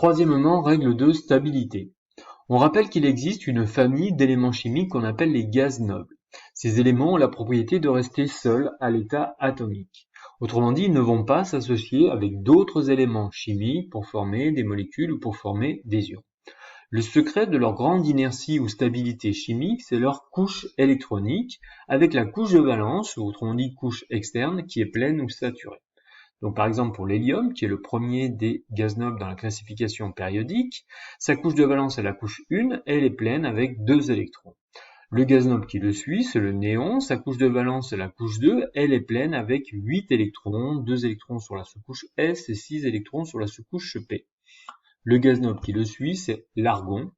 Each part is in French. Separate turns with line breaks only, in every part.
Troisièmement, règle de stabilité. On rappelle qu'il existe une famille d'éléments chimiques qu'on appelle les gaz nobles. Ces éléments ont la propriété de rester seuls à l'état atomique. Autrement dit, ils ne vont pas s'associer avec d'autres éléments chimiques pour former des molécules ou pour former des ions. Le secret de leur grande inertie ou stabilité chimique, c'est leur couche électronique, avec la couche de valence, ou autrement dit couche externe, qui est pleine ou saturée. Donc par exemple pour l'hélium, qui est le premier des gaz nobles dans la classification périodique, sa couche de valence est la couche 1, elle est pleine avec 2 électrons. Le gaz noble qui le suit, c'est le néon, sa couche de valence est la couche 2, elle est pleine avec 8 électrons, 2 électrons sur la sous-couche S et 6 électrons sur la sous-couche P. Le gaz noble qui le suit, c'est l'argon,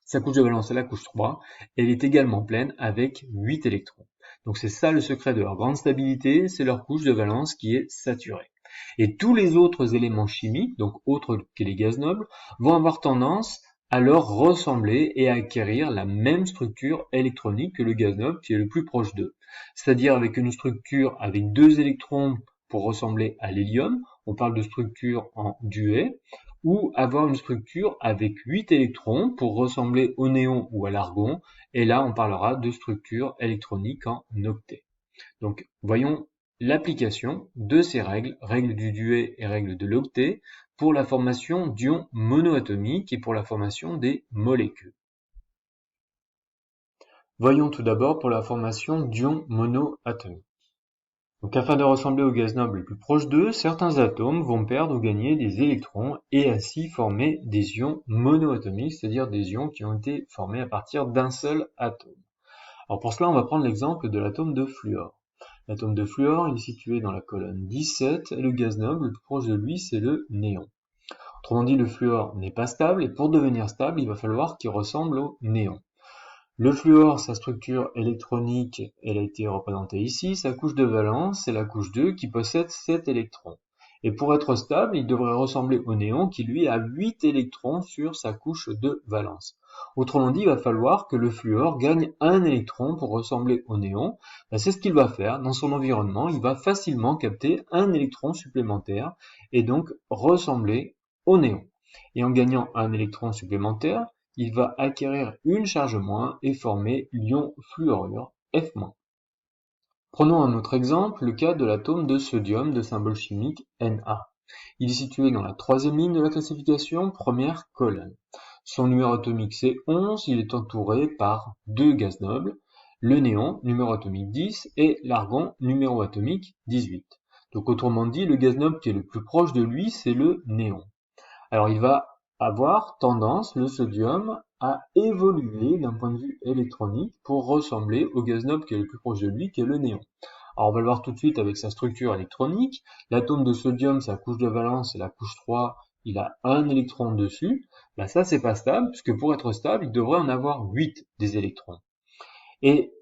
sa couche de valence est la couche 3, elle est également pleine avec 8 électrons. Donc c'est ça le secret de leur grande stabilité, c'est leur couche de valence qui est saturée. Et tous les autres éléments chimiques, donc autres que les gaz nobles, vont avoir tendance à leur ressembler et à acquérir la même structure électronique que le gaz noble qui est le plus proche d'eux. C'est-à-dire avec une structure avec 2 électrons pour ressembler à l'hélium, on parle de structure en duet, ou avoir une structure avec 8 électrons pour ressembler au néon ou à l'argon, et là on parlera de structure électronique en octet. Donc voyons l'application de ces règles, règles du duet et règles de l'octet, pour la formation d'ions monoatomiques et pour la formation des molécules. Voyons tout d'abord pour la formation d'ions monoatomiques. Donc afin de ressembler aux gaz nobles les plus proches d'eux, certains atomes vont perdre ou gagner des électrons et ainsi former des ions monoatomiques, c'est-à-dire des ions qui ont été formés à partir d'un seul atome. Alors pour cela, on va prendre l'exemple de l'atome de fluor. L'atome de fluor il est situé dans la colonne 17 et le gaz noble le plus proche de lui, c'est le néon. Autrement dit, le fluor n'est pas stable et pour devenir stable, il va falloir qu'il ressemble au néon. Le fluor, sa structure électronique, elle a été représentée ici. Sa couche de valence, c'est la couche 2 qui possède 7 électrons. Et pour être stable, il devrait ressembler au néon qui lui a 8 électrons sur sa couche de valence. Autrement dit, il va falloir que le fluor gagne un électron pour ressembler au néon. C'est ce qu'il va faire dans son environnement. Il va facilement capter un électron supplémentaire et donc ressembler au néon. Et en gagnant un électron supplémentaire, il va acquérir une charge moins et former l'ion fluorure F-. Prenons un autre exemple, le cas de l'atome de sodium de symbole chimique Na. Il est situé dans la troisième ligne de la classification, première colonne. Son numéro atomique c'est 11, il est entouré par deux gaz nobles, le néon, numéro atomique 10, et l'argon, numéro atomique 18. Donc autrement dit, le gaz noble qui est le plus proche de lui, c'est le néon. Alors il va avoir tendance, le sodium, à évoluer d'un point de vue électronique pour ressembler au gaz noble qui est le plus proche de lui, qui est le néon. Alors on va le voir tout de suite avec sa structure électronique. L'atome de sodium, sa couche de valence, c'est la couche 3, il a un électron dessus. Ça c'est pas stable, puisque pour être stable, il devrait en avoir 8 des électrons. Et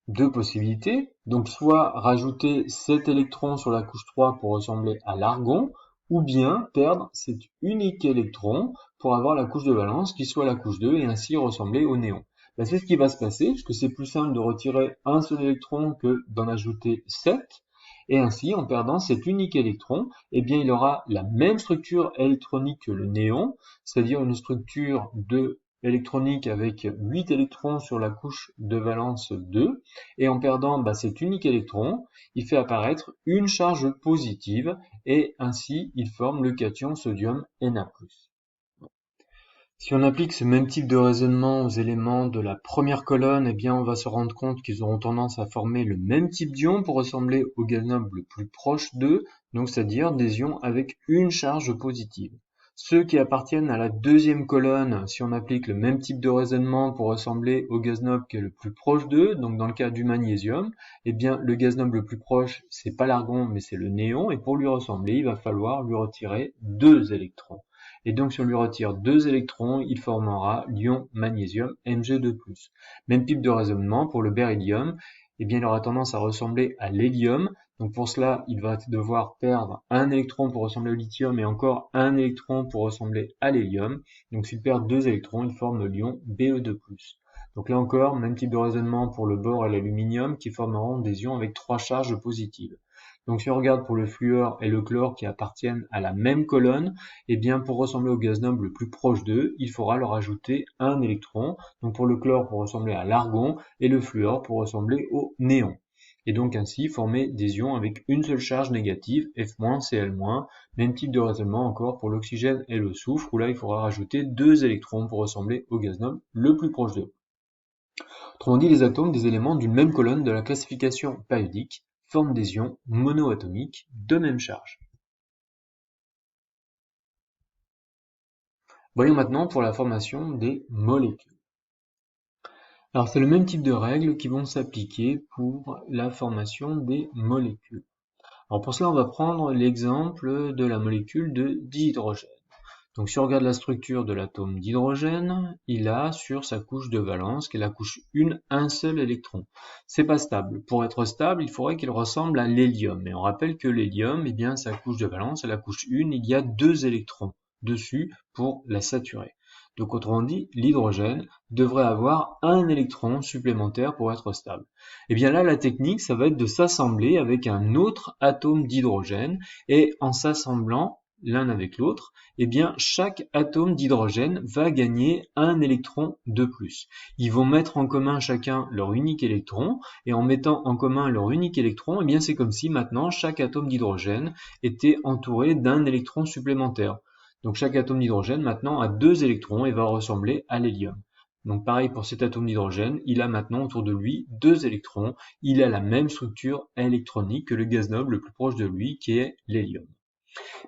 deux possibilités, donc soit rajouter 7 électrons sur la couche 3 pour ressembler à l'argon, ou bien perdre cet unique électron pour avoir la couche de valence qui soit la couche 2 et ainsi ressembler au néon. C'est ce qui va se passer, puisque c'est plus simple de retirer un seul électron que d'en ajouter 7, et ainsi en perdant cet unique électron, il aura la même structure électronique que le néon, c'est-à-dire une structure électronique avec 8 électrons sur la couche de valence 2, et en perdant cet unique électron, il fait apparaître une charge positive, et ainsi il forme le cation sodium Na+. Si on applique ce même type de raisonnement aux éléments de la première colonne, on va se rendre compte qu'ils auront tendance à former le même type d'ion pour ressembler au gaz noble le plus proche d'eux, donc c'est-à-dire des ions avec une charge positive. Ceux qui appartiennent à la deuxième colonne, si on applique le même type de raisonnement pour ressembler au gaz noble qui est le plus proche d'eux, donc dans le cas du magnésium, le gaz noble le plus proche, c'est pas l'argon, mais c'est le néon, et pour lui ressembler, il va falloir lui retirer 2 électrons. Et donc si on lui retire 2 électrons, il formera l'ion magnésium Mg2+. Même type de raisonnement pour le beryllium, il aura tendance à ressembler à l'hélium. Donc pour cela, il va devoir perdre un électron pour ressembler au lithium et encore un électron pour ressembler à l'hélium. Donc s'il perd 2 électrons, il forme l'ion Be2+. Donc là encore, même type de raisonnement pour le bore et l'aluminium qui formeront des ions avec 3 charges positives. Donc si on regarde pour le fluor et le chlore qui appartiennent à la même colonne, eh bien pour ressembler au gaz noble le plus proche d'eux, il faudra leur ajouter un électron. Donc pour le chlore pour ressembler à l'argon et le fluor pour ressembler au néon. Et donc ainsi former des ions avec une seule charge négative, F-, Cl-, même type de raisonnement encore pour l'oxygène et le soufre, où là il faudra rajouter 2 électrons pour ressembler au gaz noble le plus proche d'eux. Autrement dit, les atomes des éléments d'une même colonne de la classification périodique forment des ions monoatomiques de même charge. Voyons maintenant pour la formation des molécules. Alors c'est le même type de règles qui vont s'appliquer pour la formation des molécules. Alors pour cela, on va prendre l'exemple de la molécule de dihydrogène. Donc si on regarde la structure de l'atome d'hydrogène, il a sur sa couche de valence, qui est la couche 1, un seul électron. C'est pas stable. Pour être stable, il faudrait qu'il ressemble à l'hélium. Et on rappelle que l'hélium, eh bien, sa couche de valence, à la couche 1, il y a 2 électrons dessus pour la saturer. Donc autrement dit, l'hydrogène devrait avoir un électron supplémentaire pour être stable. Et bien là, la technique, ça va être de s'assembler avec un autre atome d'hydrogène, et en s'assemblant l'un avec l'autre, eh bien chaque atome d'hydrogène va gagner un électron de plus. Ils vont mettre en commun chacun leur unique électron, et en mettant en commun leur unique électron, eh bien c'est comme si maintenant chaque atome d'hydrogène était entouré d'un électron supplémentaire. Donc chaque atome d'hydrogène maintenant a 2 électrons et va ressembler à l'hélium. Donc pareil pour cet atome d'hydrogène, il a maintenant autour de lui 2 électrons, il a la même structure électronique que le gaz noble le plus proche de lui qui est l'hélium.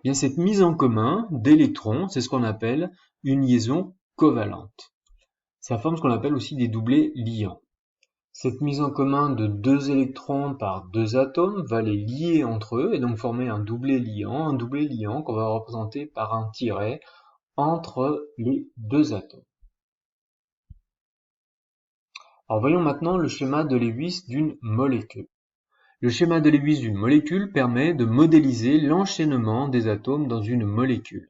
Bien, cette mise en commun d'électrons, c'est ce qu'on appelle une liaison covalente. Ça forme ce qu'on appelle aussi des doublés liants. Cette mise en commun de 2 électrons par 2 atomes va les lier entre eux et donc former un doublé liant qu'on va représenter par un tiret entre les 2 atomes. Alors voyons maintenant le schéma de Lewis d'une molécule. Le schéma de Lewis d'une molécule permet de modéliser l'enchaînement des atomes dans une molécule.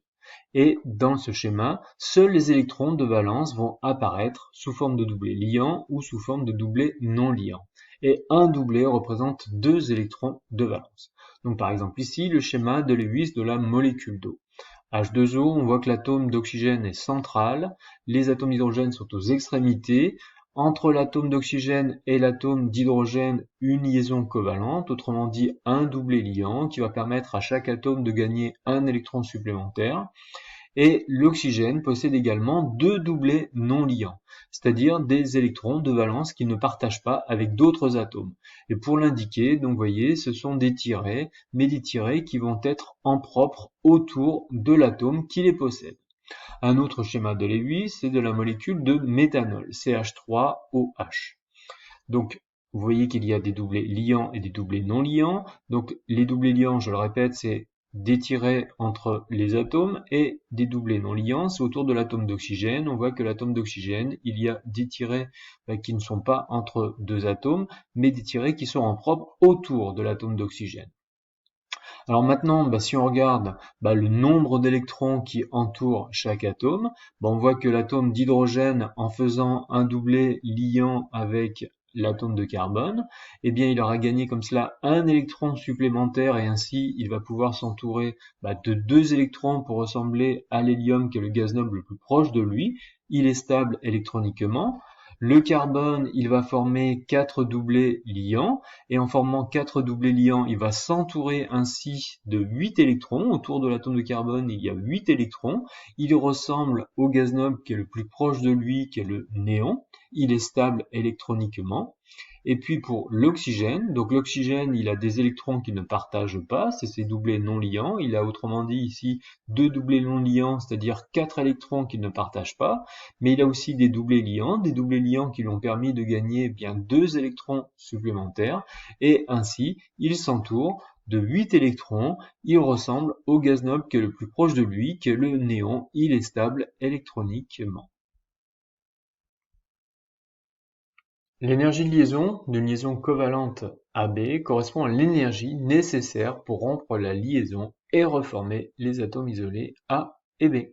Et dans ce schéma, seuls les électrons de valence vont apparaître sous forme de doublé liant ou sous forme de doublé non liant. Et un doublé représente 2 électrons de valence. Donc par exemple ici, le schéma de Lewis de la molécule d'eau. H2O, on voit que l'atome d'oxygène est central, les atomes d'hydrogène sont aux extrémités. Entre l'atome d'oxygène et l'atome d'hydrogène, une liaison covalente, autrement dit un doublé liant qui va permettre à chaque atome de gagner un électron supplémentaire. Et l'oxygène possède également 2 doublés non liants, c'est-à-dire des électrons de valence qu'il ne partage pas avec d'autres atomes. Et pour l'indiquer, donc vous voyez, ce sont des tirets, mais des tirets qui vont être en propre autour de l'atome qui les possède. Un autre schéma de Lewis, c'est de la molécule de méthanol, CH3OH. Donc, vous voyez qu'il y a des doublés liants et des doublés non liants. Donc, les doublés liants, je le répète, c'est des tirets entre les atomes, et des doublés non liants, c'est autour de l'atome d'oxygène. On voit que l'atome d'oxygène, il y a des tirets qui ne sont pas entre 2 atomes, mais des tirets qui sont en propre autour de l'atome d'oxygène. Alors maintenant, si on regarde le nombre d'électrons qui entourent chaque atome, on voit que l'atome d'hydrogène, en faisant un doublé liant avec l'atome de carbone, eh bien il aura gagné comme cela un électron supplémentaire, et ainsi il va pouvoir s'entourer de 2 électrons pour ressembler à l'hélium qui est le gaz noble le plus proche de lui. Il est stable électroniquement. Le carbone, il va former 4 doublés liants, et en formant 4 doublés liants, il va s'entourer ainsi de 8 électrons. Autour de l'atome de carbone, il y a 8 électrons. Il ressemble au gaz noble qui est le plus proche de lui, qui est le néon. Il est stable électroniquement. Et puis pour l'oxygène, donc l'oxygène, il a des électrons qu'il ne partage pas, c'est ses doublés non liants. Il a autrement dit ici 2 doublés non liants, c'est-à-dire 4 électrons qu'il ne partage pas, mais il a aussi des doublés liants qui lui ont permis de gagner bien 2 électrons supplémentaires, et ainsi il s'entoure de 8 électrons. Il ressemble au gaz noble qui est le plus proche de lui, qui est le néon. Il est stable électroniquement. L'énergie de liaison d'une liaison covalente AB correspond à l'énergie nécessaire pour rompre la liaison et reformer les atomes isolés A et B.